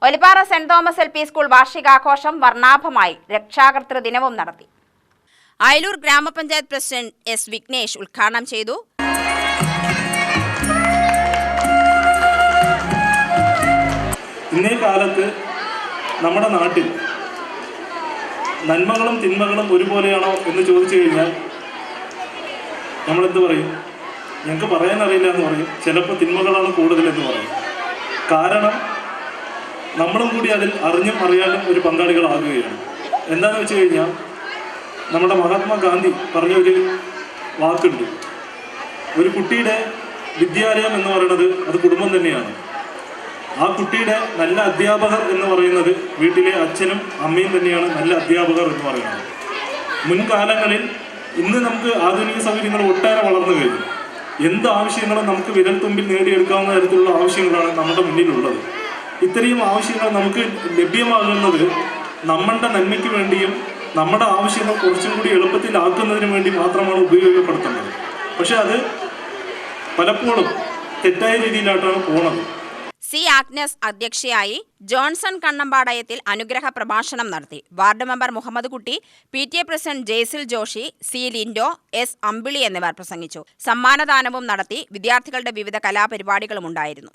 ഒലിപ്പാറ സെന്റ് Thomas LP school വാർഷികാഘോഷം വർണ്ണാഭമായി രക്ഷാകർതൃ ദിനവും നടത്തി. അയലൂർ ഗ്രാമപഞ്ചായത്ത് പ്രസിഡന്റ് S. വിഘ്നേഷ് ഉദ്ഘാടനം ചെയ്തു. ഇന്നേ കാലത്ത് നമ്മുടെ നാട്ടിൽ നന്മകളും തിന്മകളും ഒരുപോലെയാണോ എന്ന് ചോദിച്ചു കഴിഞ്ഞാൽ നമ്മളെന്ത് പറയും? ഞങ്ങൾക്ക് പറയാനറിയില്ല എന്ന് പറയും. ചിലപ്പോൾ തിന്മകളാണ് കൂടുതലെന്ന് പറയും. കാരണം നമ്മളും കൂടി അതിൽ അറിഞ്ഞും അറിയാനും ഒരു പങ്കാളികളാകുകയാണ്. എന്താണെന്ന് വെച്ച് കഴിഞ്ഞാൽ നമ്മുടെ മഹാത്മാഗാന്ധി പറഞ്ഞൊരു വാക്കുണ്ട്, ഒരു കുട്ടിയുടെ വിദ്യാലയം എന്ന് പറയുന്നത് അത് കുടുംബം തന്നെയാണ്. ആ കുട്ടിയുടെ നല്ല അധ്യാപകർ എന്ന് പറയുന്നത് വീട്ടിലെ അച്ഛനും അമ്മയും തന്നെയാണ് നല്ല അധ്യാപകർ എന്ന് പറയുന്നത്. മുൻകാലങ്ങളിൽ ഇന്ന് നമുക്ക് ആധുനിക സൗകര്യങ്ങൾ ഒട്ടേറെ വളർന്നു കഴിഞ്ഞു. എന്ത് ആവശ്യങ്ങളും നമുക്ക് വിരൽത്തുമ്പിൽ നേടിയെടുക്കാവുന്ന തരത്തിലുള്ള ആവശ്യങ്ങളാണ് നമ്മുടെ മുന്നിലുള്ളത്. ഇത്രയും ആവശ്യങ്ങൾ നമുക്ക് ലഭ്യമാകുന്നത് നമ്മളുടെ നന്മയ്ക്ക് വേണ്ടിയും നമ്മുടെ ആവശ്യങ്ങൾ കുറച്ചും കൂടി എളുപ്പത്തിലാക്കുന്നതിന് വേണ്ടി മാത്രമാണ് ഉപയോഗപ്പെടുത്തുന്നത്. പക്ഷെ അത് പലപ്പോഴും തെറ്റായ രീതിയിലായിട്ടാണ് പോണത്. C. ആഗ്നസ് അധ്യക്ഷയായി. ജോൺസൺ കണ്ണമ്പാടയത്തിൽ അനുഗ്രഹ പ്രഭാഷണം നടത്തി. Ward member Muhammad Kutty, PTA president Jesil Joshy, C. Lindo, S. Ambili എന്നിവർ പ്രസംഗിച്ചു. സമ്മാനദാനവും നടത്തി. വിദ്യാർത്ഥികളുടെ വിവിധ കലാപരിപാടികളും ഉണ്ടായിരുന്നു.